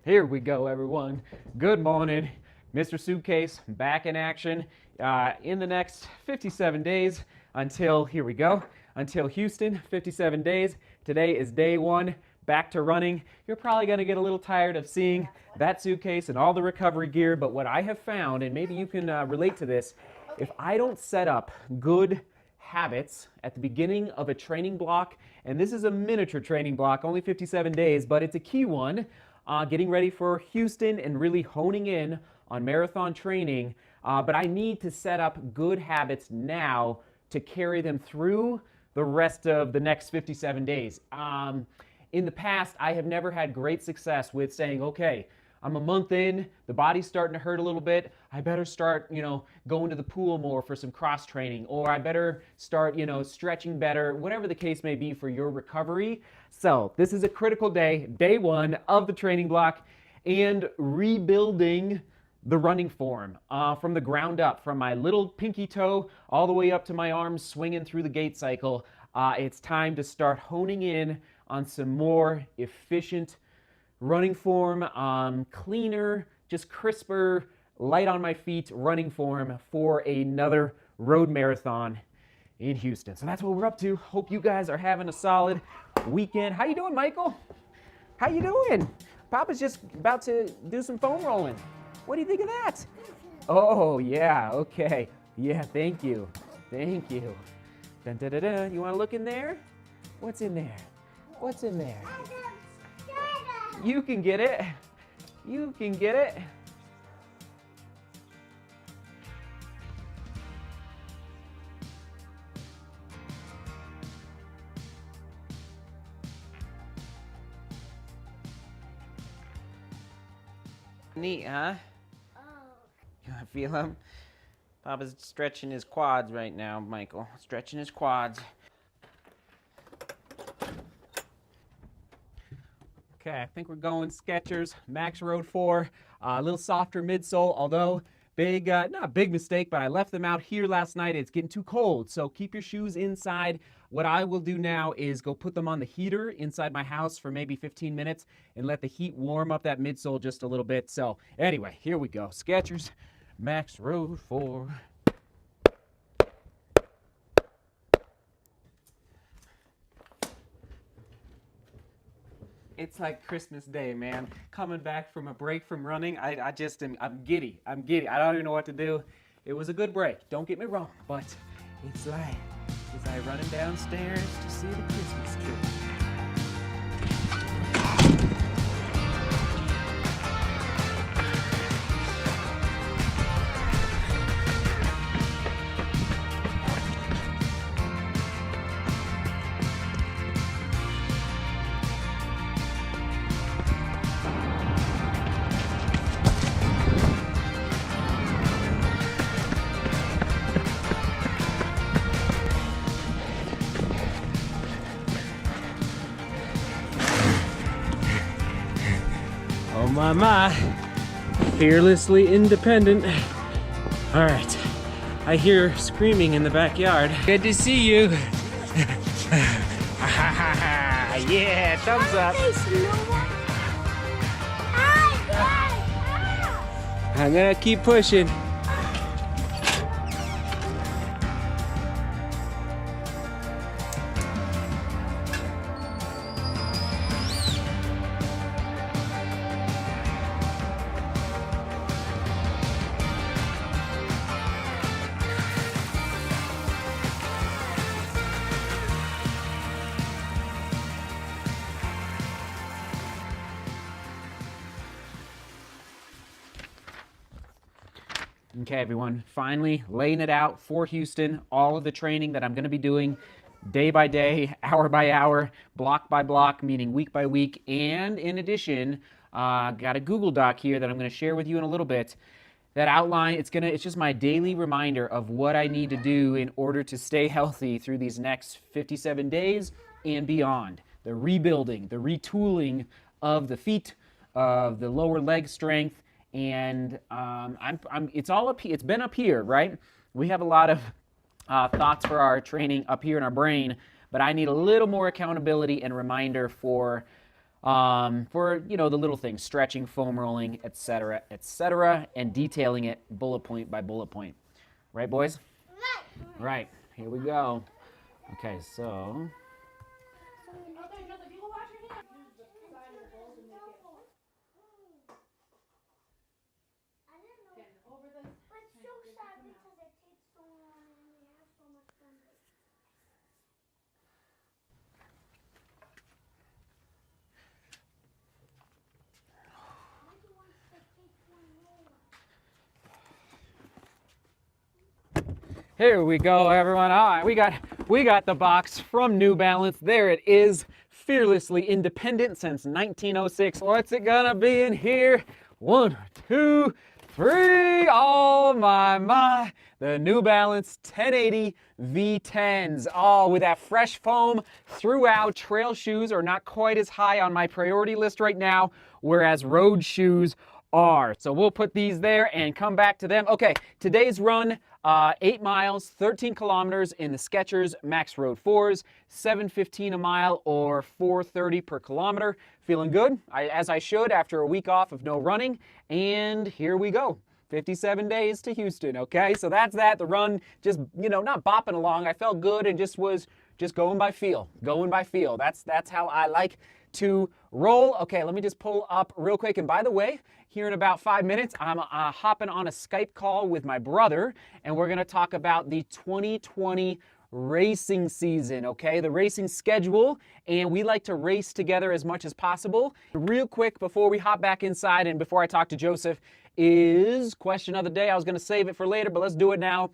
Here we go, everyone. Good morning. Mr. Suitcase back in action in the next 57 days until, here we go, until Houston, 57 days. Today is day one, back to running. You're probably going to get a little tired of seeing that suitcase and all the recovery gear, but what I have found, and maybe you can relate to this, if I don't set up good habits at the beginning of a training block, and this is a miniature training block, only 57 days, but it's a key one, getting ready for Houston and really honing in on marathon training. But I need to set up good habits now to carry them through the rest of the next 57 days. In the past, I have never had great success with saying, okay, I'm a month in, the body's starting to hurt a little bit. I better start, going to the pool more for some cross training, or I better start, stretching better, whatever the case may be for your recovery. So this is a critical day, day one of the training block, and rebuilding the running form from the ground up, from my little pinky toe all the way up to my arms swinging through the gait cycle. It's time to start honing in on some more efficient running form, cleaner, just crisper, light on my feet running form for another road marathon in Houston. So that's what we're up to. Hope you guys are having a solid weekend. How you doing, Michael? How you doing? Papa's just about to do some foam rolling. What do you think of that? Oh, yeah, okay. Yeah, thank you. Thank you. Dun, dun, dun, dun. You want to look in there? What's in there? What's in there? You can get it. You can get it. Neat, huh? Oh. You want to feel him? Papa's stretching his quads right now, Michael. Stretching his quads. Okay, I think we're going Skechers, Max Road 4, a little softer midsole, although big, not a big mistake, but I left them out here last night. It's getting too cold, so keep your shoes inside. What I will do now is go put them on the heater inside my house for maybe 15 minutes and let the heat warm up that midsole just a little bit. So anyway, here we go. Skechers, Max Road 4. It's like Christmas Day, man. Coming back from a break from running, I'm giddy. I'm giddy. I don't even know what to do. It was a good break, don't get me wrong, but it's like running downstairs to see the Christmas tree. Oh my, fearlessly independent. All right, I hear screaming in the backyard. Good to see you. Yeah, thumbs up. I'm gonna keep pushing. Okay, everyone, finally laying it out for Houston, all of the training that I'm going to be doing day by day, hour by hour, block by block, meaning week by week, and in addition, got a Google Doc here that I'm going to share with you in a little bit. That outline, it's just my daily reminder of what I need to do in order to stay healthy through these next 57 days and beyond. The rebuilding, the retooling of the feet, of the lower leg strength, and it's all up here. It's been up here, right? We have a lot of thoughts for our training up here in our brain, but I need a little more accountability and reminder for for, you know, the little things, stretching, foam rolling, etc., and detailing it bullet point by bullet point. Right, boys? Right. Here we go. Okay, so... Here we go, everyone. All right, we got the box from New Balance. There it is, fearlessly independent since 1906. What's it gonna be in here? 1, 2, 3. Oh my. The New Balance 1080 V10s. Oh, with that fresh foam throughout. Trail shoes are not quite as high on my priority list right now, whereas road shoes are. So we'll put these there and come back to them. Okay, today's run, 8 miles, 13 kilometers in the Skechers Max Road 4s, 7:15 a mile or 4:30 per kilometer. Feeling good, as I should after a week off of no running. And here we go. 57 days to Houston, okay? So that's that. The run, just, you know, not bopping along. I felt good and just was just going by feel. That's how I like to roll. Okay, let me just pull up real quick. And by the way, here in about 5 minutes, I'm hopping on a Skype call with my brother, and we're going to talk about the 2020 racing season, okay? The racing schedule, and we like to race together as much as possible. Real quick, before we hop back inside and before I talk to Joseph, is question of the day. I was going to save it for later, but let's do it now.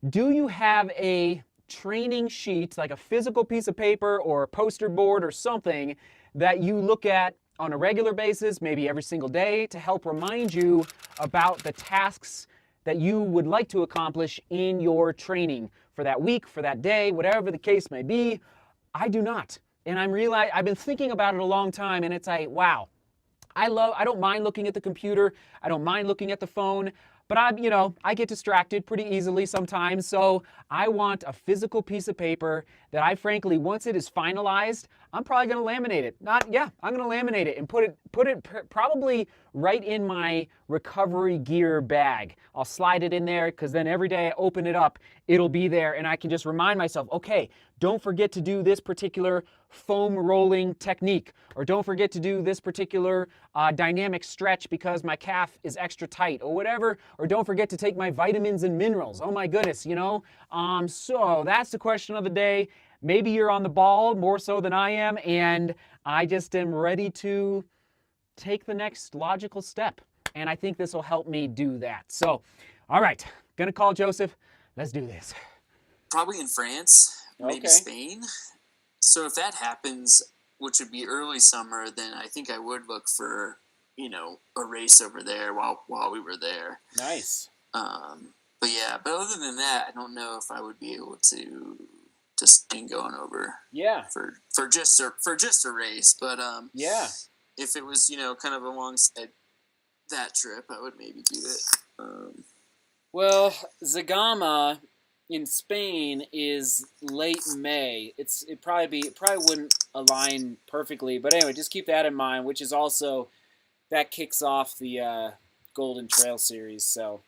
Do you have a training sheet, like a physical piece of paper or a poster board or something that you look at on a regular basis, maybe every single day, to help remind you about the tasks that you would like to accomplish in your training for that week, for that day, whatever the case may be? I do not. And I've been thinking about it a long time, and it's like, wow. I don't mind looking at the computer. I don't mind looking at the phone. But I get distracted pretty easily sometimes, so I want a physical piece of paper that I frankly, once it is finalized, I'm probably going to laminate it. I'm going to laminate it and put it probably right in my recovery gear bag. I'll slide it in there because then every day I open it up, it'll be there and I can just remind myself, okay, don't forget to do this particular foam rolling technique, or don't forget to do this particular dynamic stretch because my calf is extra tight or whatever, or don't forget to take my vitamins and minerals. Oh my goodness, so that's the question of the day. Maybe you're on the ball more so than I am, and I just am ready to take the next logical step. And I think this will help me do that. So, all right, gonna call Joseph. Let's do this. Probably in France, maybe Spain. So if that happens, which would be early summer, then I think I would look for, a race over there while we were there. Nice. But other than that, I don't know if I would be able to just going over. Yeah. For just a race, but yeah. If it was kind of alongside that trip, I would maybe do it. Well, Zagama in Spain is late May. It probably wouldn't align perfectly, but anyway, just keep that in mind. Which is also that kicks off the Golden Trail series. So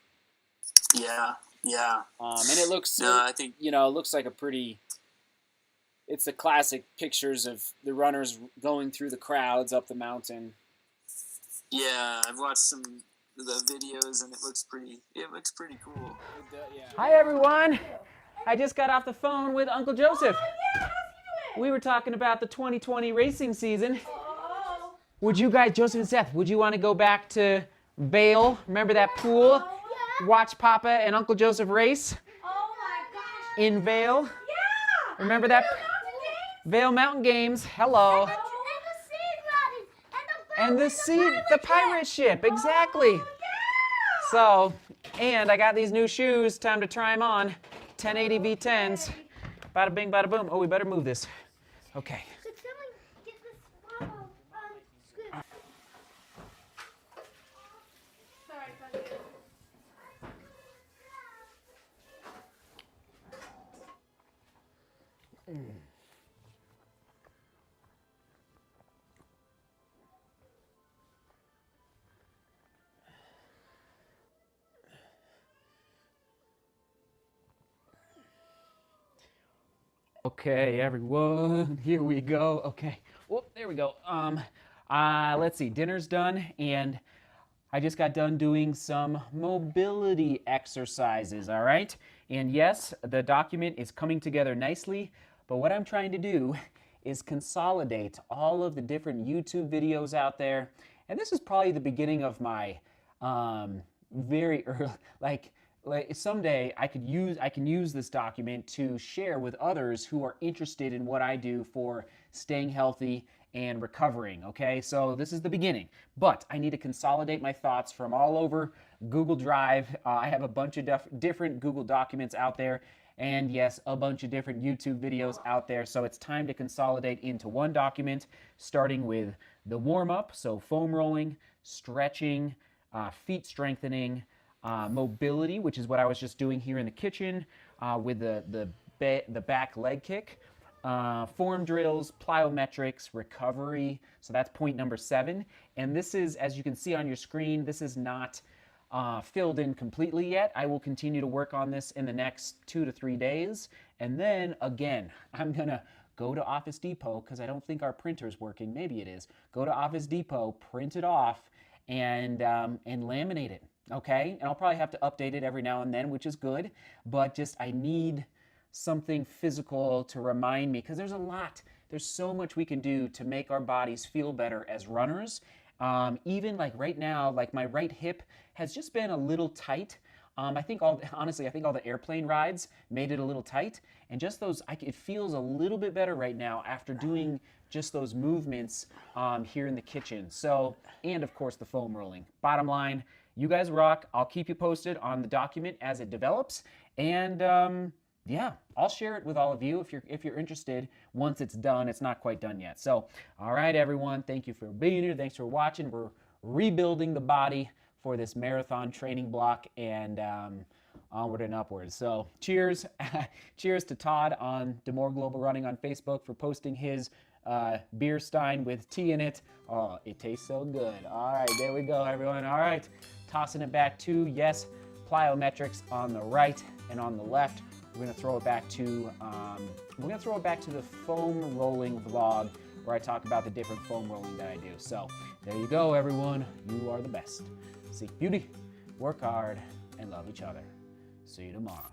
yeah. And it looks it looks like a pretty. It's the classic pictures of the runners going through the crowds up the mountain. Yeah, I've watched some of the videos and it looks pretty cool. Yeah. Hi everyone. I just got off the phone with Uncle Joseph. Oh, yeah, we were talking about the 2020 racing season. Would you guys, Joseph and Seth, would you want to go back to Vail? Remember that pool? Yeah. Watch Papa and Uncle Joseph race? Oh my gosh. In Vail? Yeah. Remember that? Vail Mountain Games. Hello. And the pirate ship, exactly. Oh, yeah. So, and I got these new shoes. Time to try them on. 1080 V10s. Bada bing, bada boom. Oh, we better move this. Okay. Okay, everyone, here we go. Okay, whoop, there we go. Let's see, dinner's done, and I just got done doing some mobility exercises, all right? And yes, the document is coming together nicely, but what I'm trying to do is consolidate all of the different YouTube videos out there. And this is probably the beginning of my very early, like someday I can use this document to share with others who are interested in what I do for staying healthy and recovering. Okay, so this is the beginning, but I need to consolidate my thoughts from all over Google Drive. I have a bunch of different Google documents out there, and yes, a bunch of different YouTube videos out there. So it's time to consolidate into one document, starting with the warm-up, so foam rolling, stretching, feet strengthening, mobility, which is what I was just doing here in the kitchen with the back leg kick, form drills, plyometrics, recovery. So that's point number 7. And this is, as you can see on your screen, this is not filled in completely yet. I will continue to work on this in the next 2 to 3 days. And then again, I'm going to go to Office Depot because I don't think our printer's working. Maybe it is. Go to Office Depot, print it off, and laminate it. Okay, and I'll probably have to update it every now and then, which is good, but just I need something physical to remind me, because there's so much we can do to make our bodies feel better as runners. Even like right now, like my right hip has just been a little tight. Honestly, I think all the airplane rides made it a little tight, and just those, it feels a little bit better right now after doing just those movements here in the kitchen. So, and of course the foam rolling. Bottom line, you guys rock. I'll keep you posted on the document as it develops, and yeah, I'll share it with all of you if you're interested once it's done. It's not quite done yet. So, all right, everyone, thank you for being here. Thanks for watching. We're rebuilding the body for this marathon training block, and onward and upward. So, cheers. Cheers to Todd on Demore Global Running on Facebook for posting his beer stein with tea in it. Oh, it tastes so good. All right, there we go, everyone. All right, tossing it back to, yes, plyometrics on the right and on the left. We're gonna throw it back to the foam rolling vlog where I talk about the different foam rolling that I do. So there you go, everyone. You are the best. Seek beauty, work hard, and love each other. See you tomorrow.